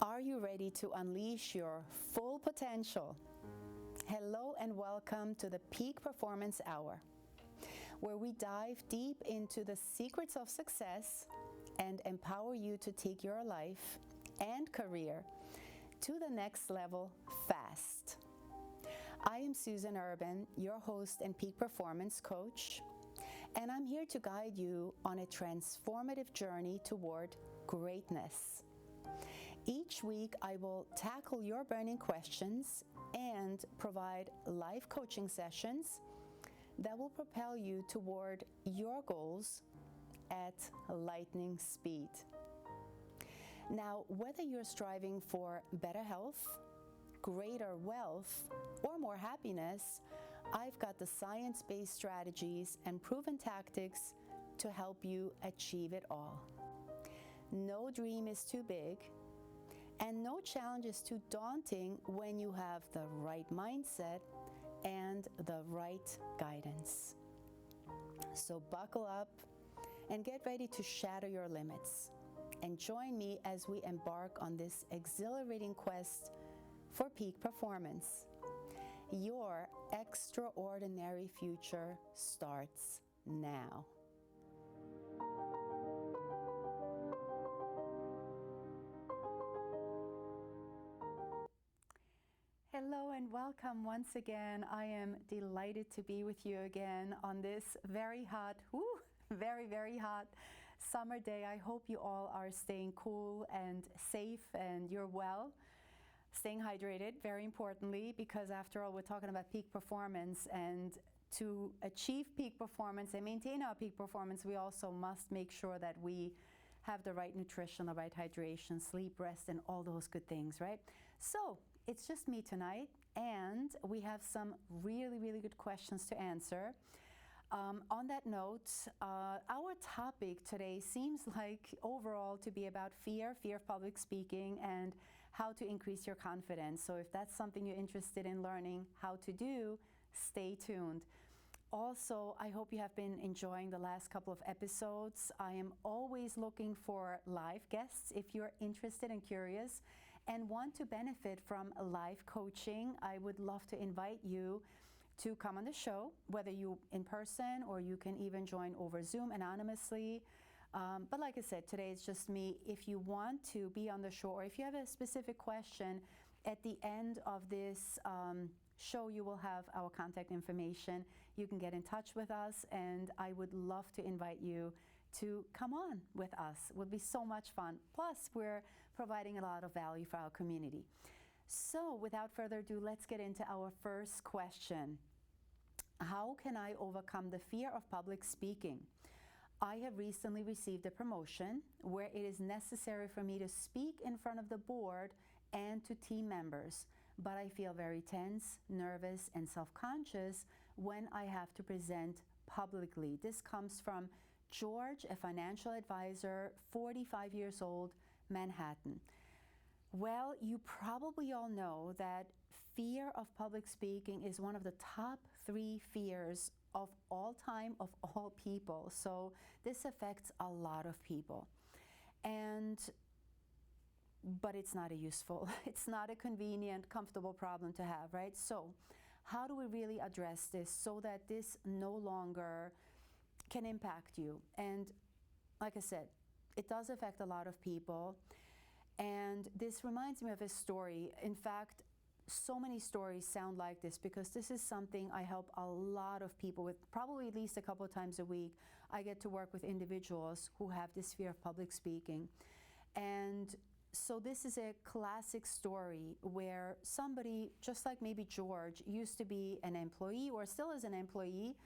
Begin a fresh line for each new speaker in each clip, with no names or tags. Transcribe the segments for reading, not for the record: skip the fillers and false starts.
Are you ready to unleash your full potential? Hello and welcome to the Peak Performance Hour, where we dive deep into the secrets of success and empower you to take your life and career to the next level fast. I am Susan Urban, your host and peak performance coach, and I'm here to guide you on a transformative journey toward greatness. Each week, I will tackle your burning questions and provide live coaching sessions that will propel you toward your goals at lightning speed. Now, whether you're striving for better health, greater wealth, or more happiness, I've got the science-based strategies and proven tactics to help you achieve it all. No dream is too big, and no challenge is too daunting when you have the right mindset and the right guidance. So buckle up and get ready to shatter your limits. And join me as we embark on this exhilarating quest for peak performance. Your extraordinary future starts now. Hello and welcome once again. I am delighted to be with you again on this very hot, very hot summer day. I hope you all are staying cool and safe and you're well. Staying hydrated, very importantly, because after all, we're talking about peak performance, and to achieve peak performance and maintain our peak performance, we also must make sure that we have the right nutrition, the right hydration, sleep, rest, and all those good things, right? So it's just me tonight, and we have some really good questions to answer. On that note, our topic today seems like overall to be about fear of public speaking and how to increase your confidence. So if that's something you're interested in learning how to do, stay tuned. Also, I hope you have been enjoying the last couple of episodes. I am always looking for live guests. If you're interested and curious and want to benefit from live coaching, I would love to invite you to come on the show, whether you in person or you can even join over Zoom anonymously. But like I said, today it's just me. If you want to be on the show, or if you have a specific question, at the end of this show, you will have our contact information. You can get in touch with us, and I would love to invite you to come on with us. It would be so much fun. Plus, we're providing a lot of value for our community. So without further ado, let's get into our first question. How can I overcome the fear of public speaking? I have recently received a promotion where it is necessary for me to speak in front of the board and to team members, but I feel very tense, nervous, and self-conscious when I have to present publicly. This comes from George, a financial advisor, 45 years old, Manhattan. Well, you probably all know that fear of public speaking is one of the top 3 fears of all time, of all people. So this affects a lot of people. But it's not it's not a convenient, comfortable problem to have, right? So how do we really address this so that this no longer can impact you? And like I said, it does affect a lot of people. And this reminds me of a story. In fact, so many stories sound like this because this is something I help a lot of people with, probably at least a couple of times a week. I get to work with individuals who have this fear of public speaking. And so this is a classic story where somebody, just like maybe George, used to be an employee or still is an employee,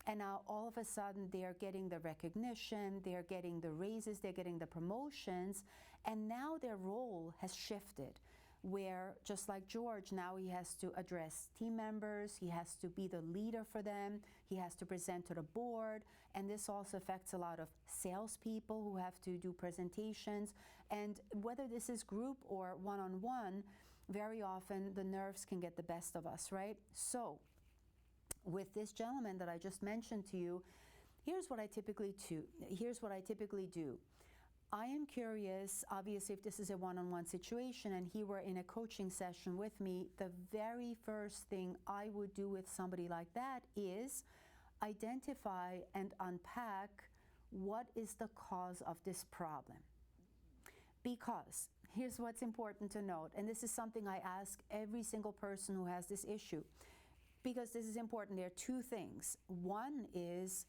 and now all of a sudden they're getting the recognition, they're getting the raises, they're getting the promotions, and now their role has shifted, where just like George, now he has to address team members, he has to be the leader for them, he has to present to the board, and this also affects a lot of salespeople who have to do presentations. And whether this is group or one-on-one, very often the nerves can get the best of us, right? So with this gentleman that I just mentioned to you, here's what I typically do. I am curious, obviously, if this is a one-on-one situation and he were in a coaching session with me, the very first thing I would do with somebody like that is identify and unpack what is the cause of this problem. Because here's what's important to note, and this is something I ask every single person who has this issue, because this is important. There are two things. One is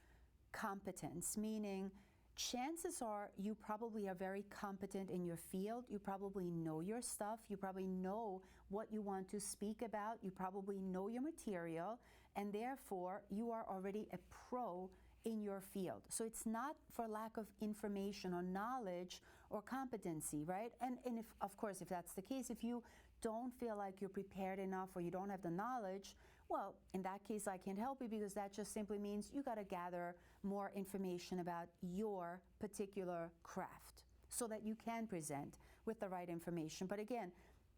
competence, meaning chances are you probably are very competent in your field. You probably know your stuff. You probably know what you want to speak about. You probably know your material, and therefore you are already a pro in your field. So it's not for lack of information or knowledge or competency, right? And if, of course, if that's the case, if you don't feel like you're prepared enough or you don't have the knowledge, well, in that case, I can't help you, because that just simply means you got to gather more information about your particular craft so that you can present with the right information. But again,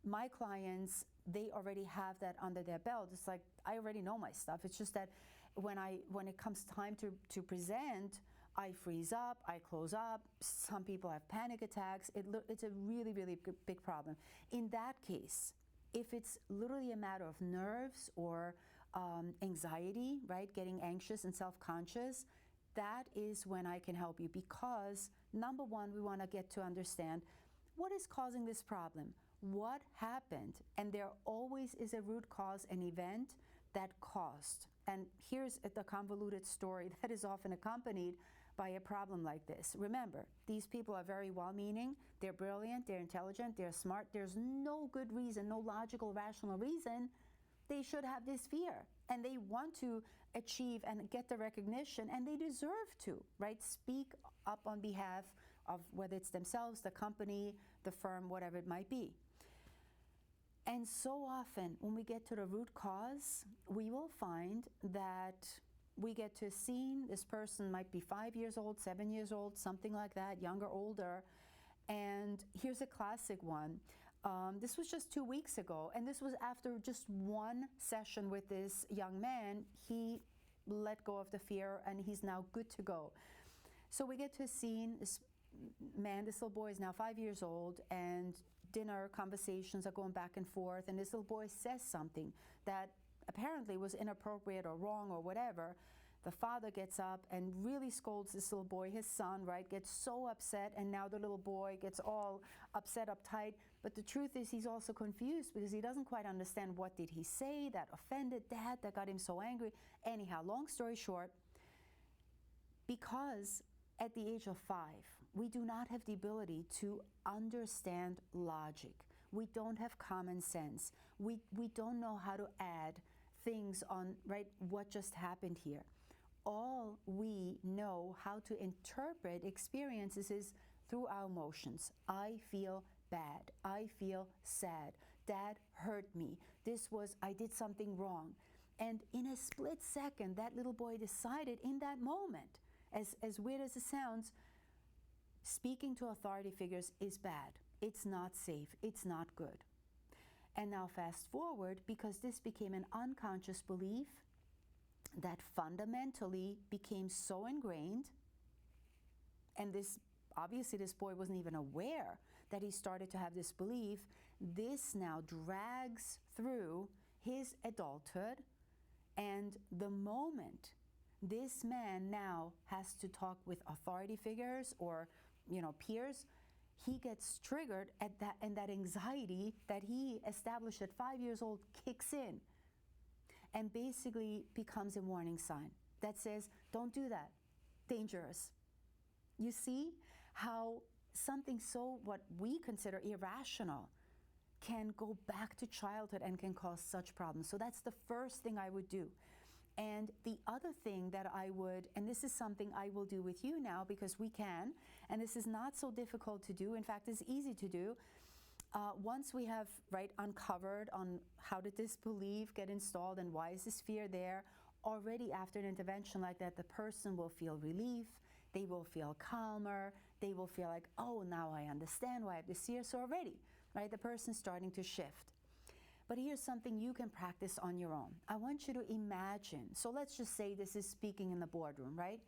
my clients, they already have that under their belt. It's like, I already know my stuff. It's just that when it comes time to present, I freeze up, I close up. Some people have panic attacks. It's a really, really big problem. In that case, if it's literally a matter of nerves or anxiety, right, getting anxious and self-conscious, that is when I can help you, because number one, we want to get to understand what is causing this problem, what happened, and there always is a root cause, an event that caused. And here's the convoluted story that is often accompanied by a problem like this. Remember, these people are very well-meaning, they're brilliant, they're intelligent, they're smart. There's no good reason, no logical, rational reason they should have this fear. And they want to achieve and get the recognition, and they deserve to, right? Speak up on behalf of whether it's themselves, the company, the firm, whatever it might be. And so often, when we get to the root cause, we will find that we get to a scene. This person might be 5 years old, 7 years old, something like that, younger, older. And here's a classic one. This was just 2 weeks ago, and this was after just one session with this young man. He let go of the fear, and he's now good to go. So we get to a scene. This man, this little boy is now 5 years old, and dinner conversations are going back and forth, and this little boy says something that apparently was inappropriate or wrong or whatever. The father gets up and really scolds this little boy, his son, right, gets so upset, and now the little boy gets all upset, uptight. But the truth is, he's also confused because he doesn't quite understand what did he say that offended Dad, that got him so angry. Anyhow, long story short, because at the age of 5, we do not have the ability to understand logic. We don't have common sense. We don't know how to add things on, right, what just happened here. All we know how to interpret experiences is through our emotions. I feel bad. I feel sad. Dad hurt me. I did something wrong. And in a split second, that little boy decided in that moment, as weird as it sounds, speaking to authority figures is bad. It's not safe. It's not good. And now fast forward, because this became an unconscious belief that fundamentally became so ingrained, and obviously this boy wasn't even aware that he started to have this belief. This now drags through his adulthood, and the moment this man now has to talk with authority figures or, peers, he gets triggered at that, and that anxiety that he established at 5 years old kicks in and basically becomes a warning sign that says, don't do that, dangerous. You see how something so what we consider irrational can go back to childhood and can cause such problems. So that's the first thing I would do. And the other thing that I would, and this is something I will do with you now because we can, and this is not so difficult to do. In fact, it's easy to do. Once we have uncovered on how did this belief get installed and why is this fear there, already after an intervention like that, the person will feel relief, they will feel calmer, they will feel like, oh, now I understand why I have this fear. So already, the person's starting to shift. But here's something you can practice on your own. I want you to imagine, so let's just say this is speaking in the boardroom, right?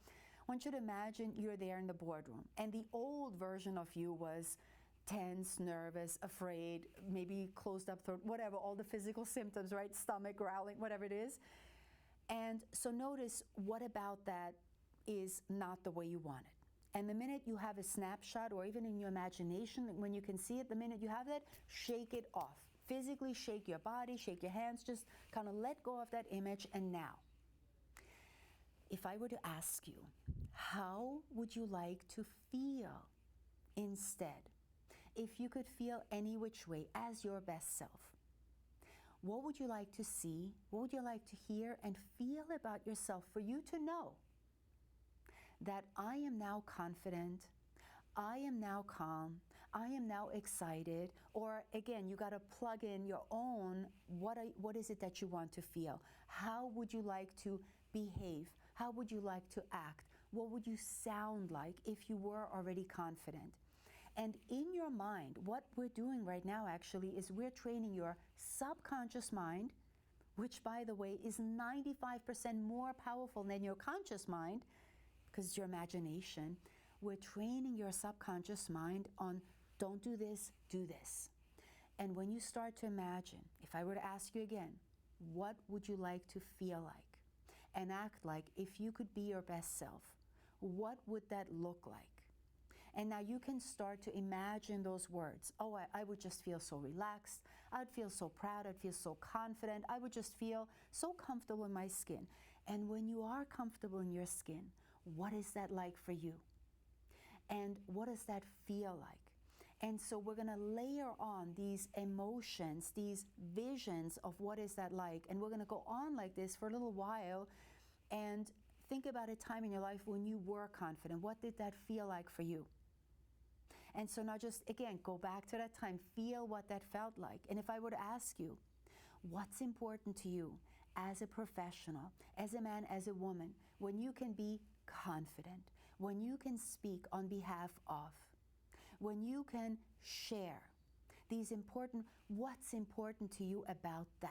want you to imagine you're there in the boardroom, and the old version of you was tense, nervous, afraid, maybe closed up throat, whatever, all the physical symptoms, right? Stomach growling, whatever it is. And so notice what about that is not the way you want it. And the minute you have a snapshot, or even in your imagination, when you can see it, the minute you have that, shake it off. Physically shake your body, shake your hands, just kind of let go of that image. And now, if I were to ask you, how would you like to feel instead? If you could feel any which way as your best self, what would you like to see? What would you like to hear and feel about yourself for you to know that I am now confident, I am now calm, I am now excited? Or again, you got to plug in your own, what is it that you want to feel? How would you like to behave? How would you like to act? What would you sound like if you were already confident? And in your mind, what we're doing right now actually is we're training your subconscious mind, which by the way is 95% more powerful than your conscious mind, because it's your imagination. We're training your subconscious mind on don't do this, do this. And when you start to imagine, if I were to ask you again, what would you like to feel like and act like if you could be your best self? What would that look like? And now you can start to imagine those words. Oh, I would just feel so relaxed. I'd feel so proud. I'd feel so confident. I would just feel so comfortable in my skin. And when you are comfortable in your skin, what is that like for you? And what does that feel like? And so we're going to layer on these emotions, these visions of what is that like. And we're going to go on like this for a little while and think about a time in your life when you were confident. What did that feel like for you? And so now just, again, go back to that time. Feel what that felt like. And if I were to ask you, what's important to you as a professional, as a man, as a woman, when you can be confident, when you can speak on behalf of, when you can share these important, what's important to you about that?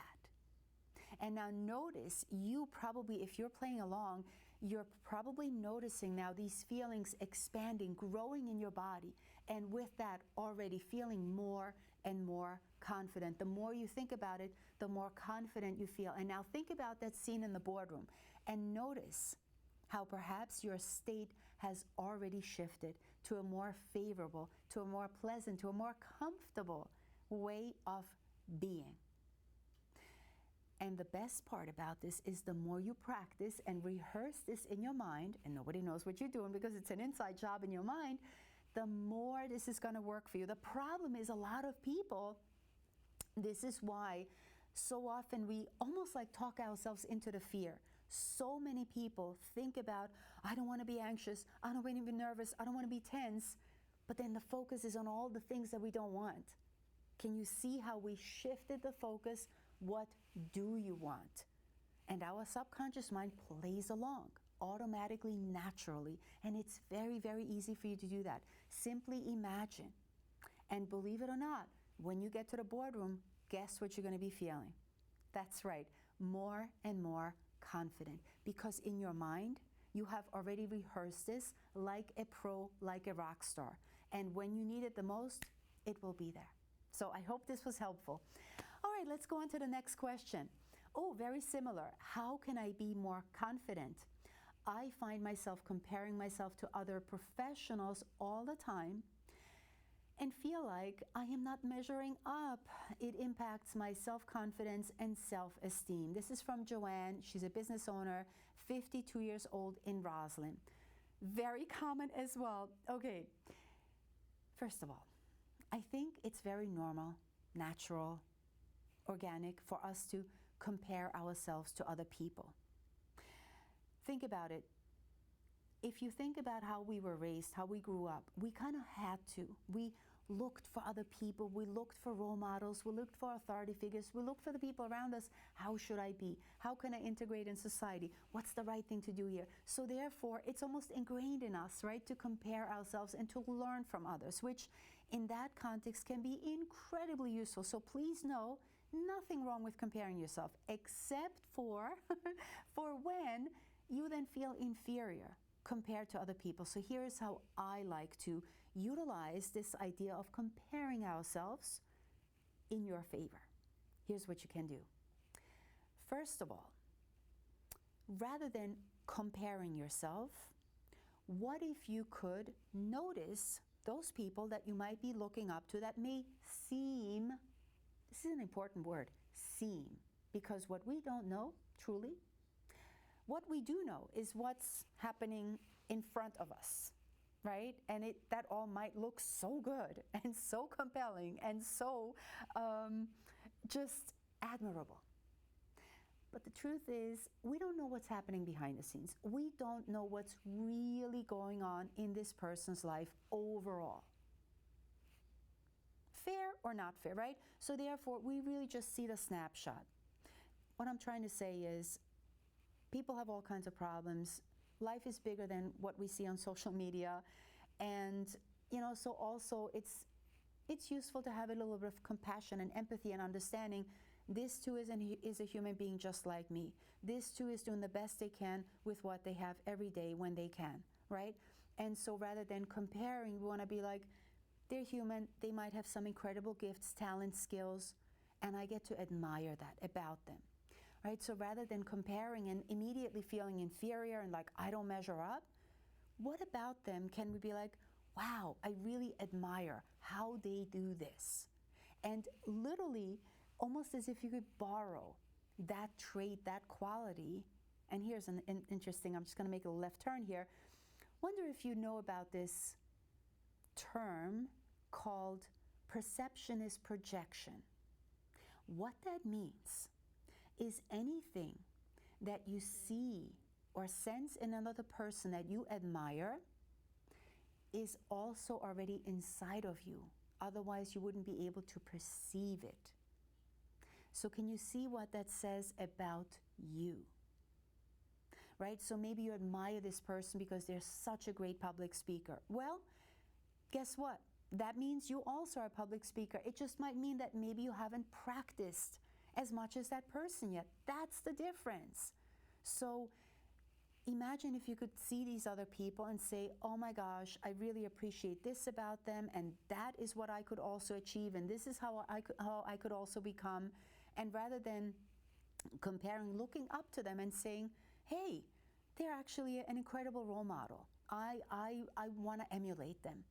And now notice, you probably, if you're playing along, you're probably noticing now these feelings expanding, growing in your body, and with that already feeling more and more confident. The more you think about it, the more confident you feel. And now think about that scene in the boardroom and notice how perhaps your state has already shifted to a more favorable, to a more pleasant, to a more comfortable way of being. And the best part about this is the more you practice and rehearse this in your mind, and nobody knows what you're doing because it's an inside job in your mind, the more this is going to work for you. The problem is a lot of people, this is why so often we almost like talk ourselves into the fear. So many people think about, I don't want to be anxious, I don't want to be nervous, I don't want to be tense, but then the focus is on all the things that we don't want. Can you see how we shifted the focus? What do you want? And our subconscious mind plays along automatically, naturally, and it's very, very easy for you to do that. Simply imagine, and believe it or not, when you get to the boardroom, guess what you're going to be feeling? That's right, more and more confident, because in your mind, you have already rehearsed this like a pro, like a rock star. And when you need it the most, it will be there. So I hope this was helpful. All right, let's go on to the next question. Oh, very similar. How can I be more confident? I find myself comparing myself to other professionals all the time and feel like I am not measuring up. It impacts my self-confidence and self-esteem. This is from Joanne. She's a business owner, 52 years old in Roslyn. Very common as well. Okay, first of all, I think it's very normal, natural, organic for us to compare ourselves to other people. Think about it. If you think about how we were raised, how we grew up, we kind of had to. We looked for other people. We looked for role models. We looked for authority figures. We looked for the people around us. How should I be? How can I integrate in society? What's the right thing to do here? So therefore, it's almost ingrained in us, right, to compare ourselves and to learn from others, which in that context can be incredibly useful. So please know, nothing wrong with comparing yourself, except for, for when you then feel inferior. compared to other people. So here's how I like to utilize this idea of comparing ourselves in your favor. Here's what you can do. First of all, rather than comparing yourself, what if you could notice those people that you might be looking up to that may seem, this is an important word, seem, because what we don't know, truly, what we do know is what's happening in front of us, right? And that all might look so good and so compelling and so just admirable. But the truth is, we don't know what's happening behind the scenes. We don't know what's really going on in this person's life overall. Fair or not fair, right? So therefore, we really just see the snapshot. What I'm trying to say is, people have all kinds of problems. Life is bigger than what we see on social media. And, so also it's useful to have a little bit of compassion and empathy and understanding. This too is a human being just like me. This too is doing the best they can with what they have every day when they can, right? And so rather than comparing, we want to be like, they're human, they might have some incredible gifts, talents, skills, and I get to admire that about them, right? So rather than comparing and immediately feeling inferior and like, I don't measure up, what about them can we be like, wow, I really admire how they do this. And literally, almost as if you could borrow that trait, that quality. And here's an interesting, I'm just going to make a left turn here. Wonder if you know about this term called perception is projection. What that means is anything that you see or sense in another person that you admire is also already inside of you. Otherwise, you wouldn't be able to perceive it. So can you see what that says about you? Right? So maybe you admire this person because they're such a great public speaker. Well, guess what? That means you also are a public speaker. It just might mean that maybe you haven't practiced as much as that person yet. That's the difference. So imagine if you could see these other people and say, oh my gosh, I really appreciate this about them, and that is what I could also achieve, and this is how I could also become. And rather than comparing, looking up to them and saying, hey, they're actually an incredible role model. I want to emulate them,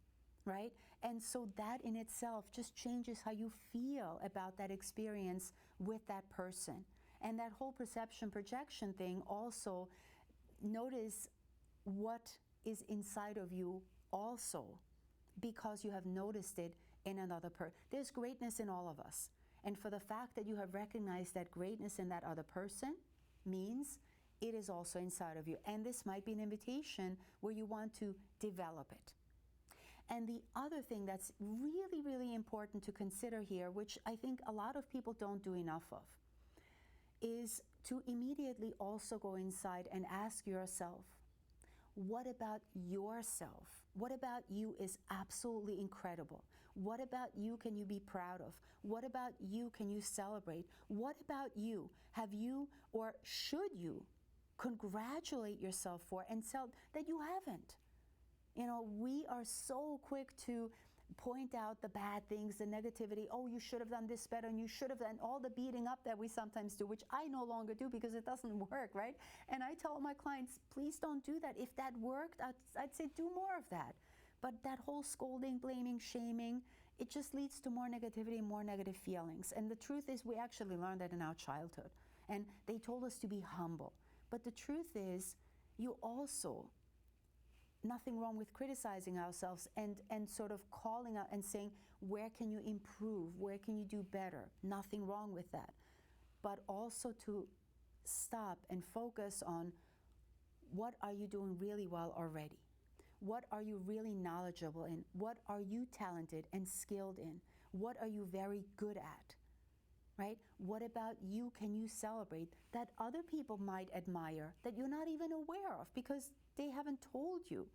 right? And so that in itself just changes how you feel about that experience with that person. And that whole perception projection thing also, notice what is inside of you also, because you have noticed it in another person. There's greatness in all of us. And for the fact that you have recognized that greatness in that other person means it is also inside of you. And this might be an invitation where you want to develop it. And the other thing that's really, really important to consider here, which I think a lot of people don't do enough of, is to immediately also go inside and ask yourself, what about yourself? What about you is absolutely incredible? What about you can you be proud of? What about you can you celebrate? What about you have you or should you congratulate yourself for and tell that you haven't? We are so quick to point out the bad things, the negativity. Oh, you should have done this better, and you should have done all the beating up that we sometimes do, which I no longer do because it doesn't work, right? And I tell my clients, please don't do that. If that worked, I'd say do more of that. But that whole scolding, blaming, shaming, it just leads to more negativity and more negative feelings. And the truth is, we actually learned that in our childhood. And they told us to be humble. But the truth is, you also, nothing wrong with criticizing ourselves and sort of calling out and saying, where can you improve? Where can you do better? Nothing wrong with that. But also to stop and focus on, what are you doing really well already? What are you really knowledgeable in? What are you talented and skilled in? What are you very good at? Right? What about you can you celebrate that other people might admire that you're not even aware of because they haven't told you?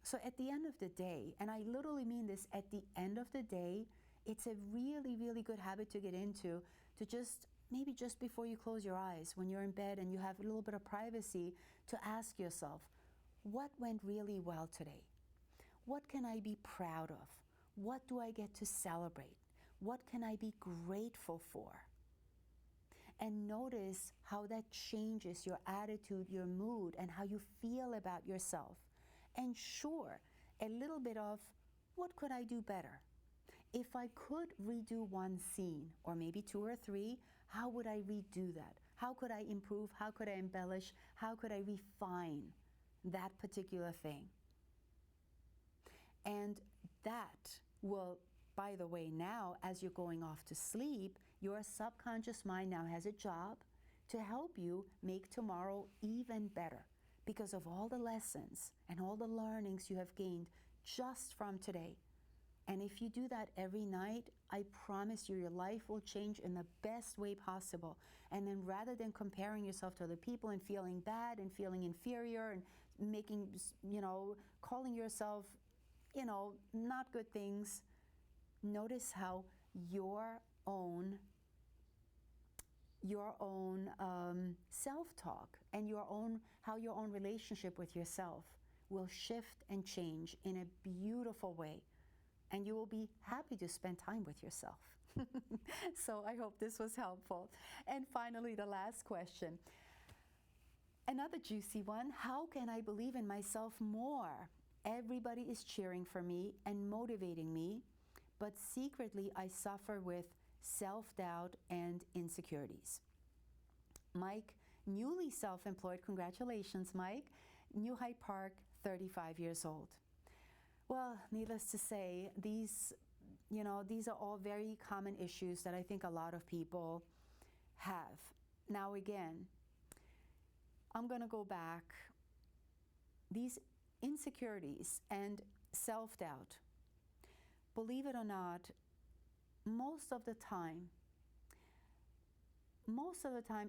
So at the end of the day, and I literally mean this, at the end of the day, it's a really, really good habit to get into, to just maybe just before you close your eyes, when you're in bed and you have a little bit of privacy, to ask yourself, what went really well today? What can I be proud of? What do I get to celebrate? What can I be grateful for? And notice how that changes your attitude, your mood, and how you feel about yourself. And sure, a little bit of what could I do better? If I could redo one scene, or maybe 2 or 3, how would I redo that? How could I improve? How could I embellish? How could I refine that particular thing? And that will, by the way, now as you're going off to sleep, your subconscious mind now has a job to help you make tomorrow even better because of all the lessons and all the learnings you have gained just from today. And if you do that every night, I promise you your life will change in the best way possible. And then rather than comparing yourself to other people and feeling bad and feeling inferior and making, calling yourself, not good things, notice how your own self-talk and how your own relationship with yourself will shift and change in a beautiful way. And you will be happy to spend time with yourself. So I hope this was helpful. And finally, the last question. Another juicy one. How can I believe in myself more? Everybody is cheering for me and motivating me, but secretly I suffer with self-doubt and insecurities. Mike, newly self-employed. Congratulations, Mike. New Hyde Park, 35 years old. Well, needless to say, these are all very common issues that I think a lot of people have. Now again, I'm going to go back. These insecurities and self-doubt, believe it or not, most of the time,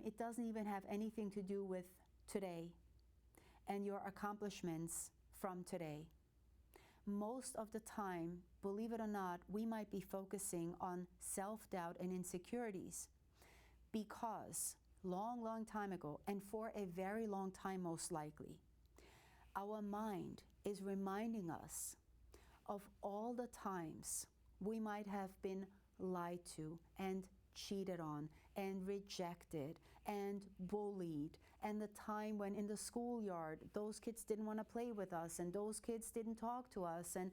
it doesn't even have anything to do with today and your accomplishments from today. Most of the time, believe it or not, we might be focusing on self-doubt and insecurities because long time ago, and for a very long time most likely, our mind is reminding us of all the times we might have been lied to and cheated on and rejected and bullied, and the time when in the schoolyard those kids didn't want to play with us and those kids didn't talk to us, and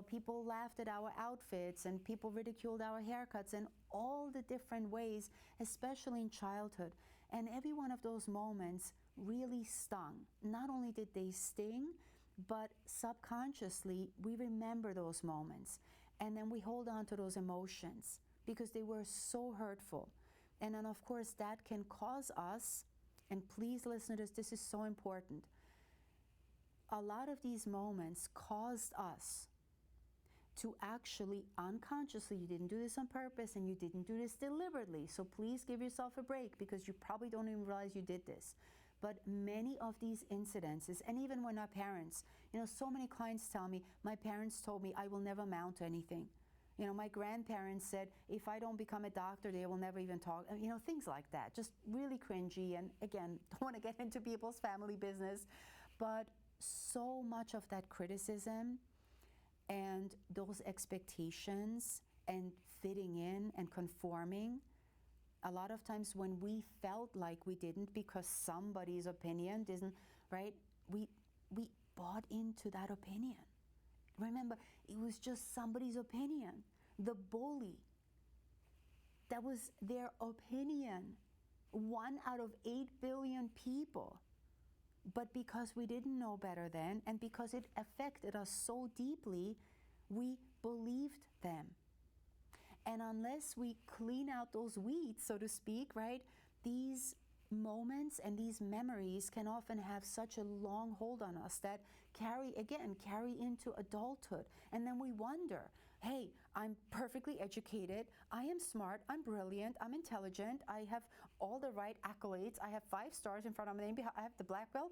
people laughed at our outfits and people ridiculed our haircuts, and all the different ways, especially in childhood. And every one of those moments really stung. Not only did they sting, but subconsciously we remember those moments, and then we hold on to those emotions because they were so hurtful. And then of course that can cause us, and please listen to this is so important, a lot of these moments caused us to actually unconsciously, you didn't do this on purpose and you didn't do this deliberately, so please give yourself a break because you probably don't even realize you did this. But many of these incidences, and even when our parents, so many clients tell me, my parents told me I will never amount to anything. My grandparents said, if I don't become a doctor, they will never even talk, things like that. Just really cringy, and again, don't want to get into people's family business. But so much of that criticism and those expectations and fitting in and conforming, a lot of times when we felt like we didn't because somebody's opinion didn't, right, we bought into that opinion. Remember, it was just somebody's opinion. The bully, that was their opinion. 1 out of 8 billion people. But because we didn't know better then, and because it affected us so deeply, we believed them. And unless we clean out those weeds, so to speak, right, these moments and these memories can often have such a long hold on us that carry into adulthood. And then we wonder, hey, I'm perfectly educated, I am smart, I'm brilliant, I'm intelligent, I have all the right accolades, I have 5 stars in front of my name, I have the black belt.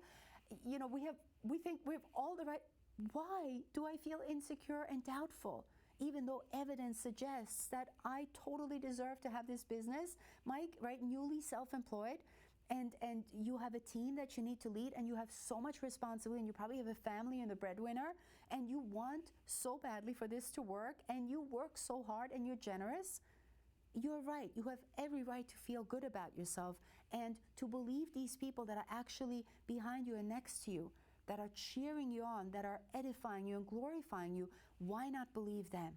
We think we have all the right. Why do I feel insecure and doubtful? Even though evidence suggests that I totally deserve to have this business, Mike, right, newly self-employed, and you have a team that you need to lead, and you have so much responsibility, and you probably have a family and the breadwinner, and you want so badly for this to work, and you work so hard, and you're generous, you're right. You have every right to feel good about yourself and to believe these people that are actually behind you and next to you, that are cheering you on, that are edifying you and glorifying you. Why not believe them?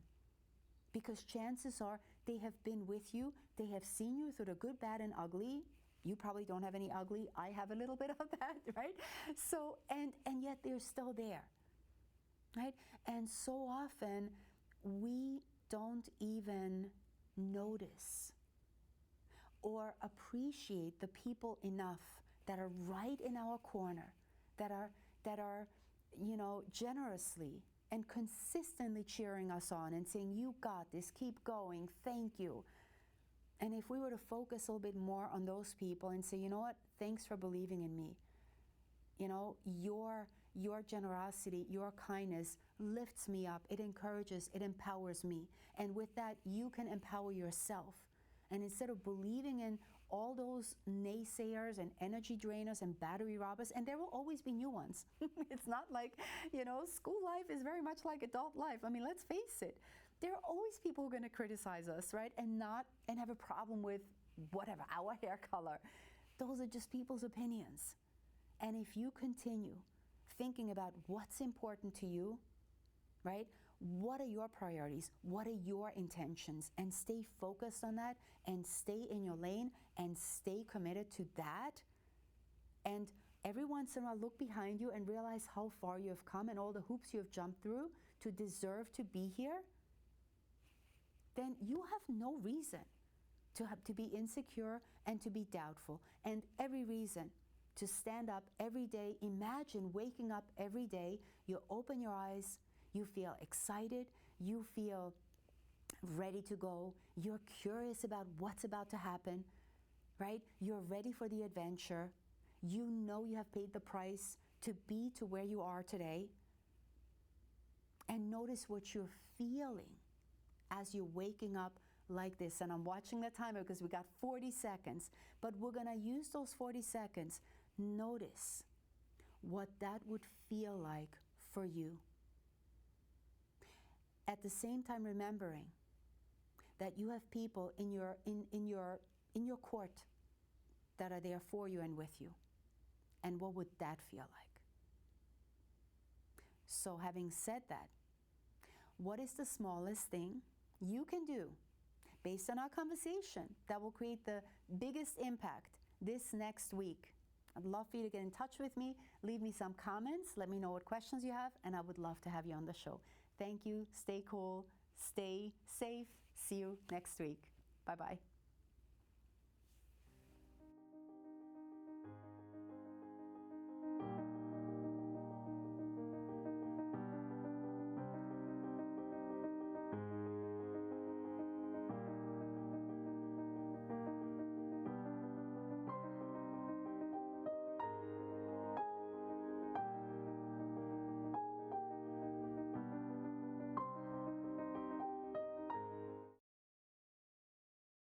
Because chances are they have been with you. They have seen you through the good, bad, and ugly. You probably don't have any ugly. I have a little bit of that, right? So, and yet they're still there, right? And so often we don't even notice or appreciate the people enough that are right in our corner, that are, generously and consistently cheering us on and saying, "You got this, keep going, thank you." And if we were to focus a little bit more on those people and say, "You know what, thanks for believing in me. Your generosity, your kindness lifts me up. It encourages, it empowers me. And with that, you can empower yourself." And instead of believing in all those naysayers and energy drainers and battery robbers, and there will always be new ones. It's not like, school life is very much like adult life. I mean, let's face it. There are always people who are going to criticize us, right? And have a problem with whatever, our hair color. Those are just people's opinions. And if you continue thinking about what's important to you, right? What are your priorities? What are your intentions? And stay focused on that, and stay in your lane, and stay committed to that. And every once in a while, look behind you and realize how far you have come and all the hoops you have jumped through to deserve to be here. Then you have no reason to be insecure and to be doubtful, and every reason to stand up every day. Imagine waking up every day, you open your eyes, you feel excited, you feel ready to go, you're curious about what's about to happen, right? You're ready for the adventure. You know you have paid the price to be to where you are today. And notice what you're feeling as you're waking up like this. And I'm watching the timer because we got 40 seconds, but we're gonna use those 40 seconds. Notice what that would feel like for you. At the same time, remembering that you have people in your court that are there for you and with you. And what would that feel like? So having said that, what is the smallest thing you can do based on our conversation that will create the biggest impact this next week? I'd love for you to get in touch with me. Leave me some comments. Let me know what questions you have, and I would love to have you on the show. Thank you. Stay cool. Stay safe. See you next week. Bye-bye.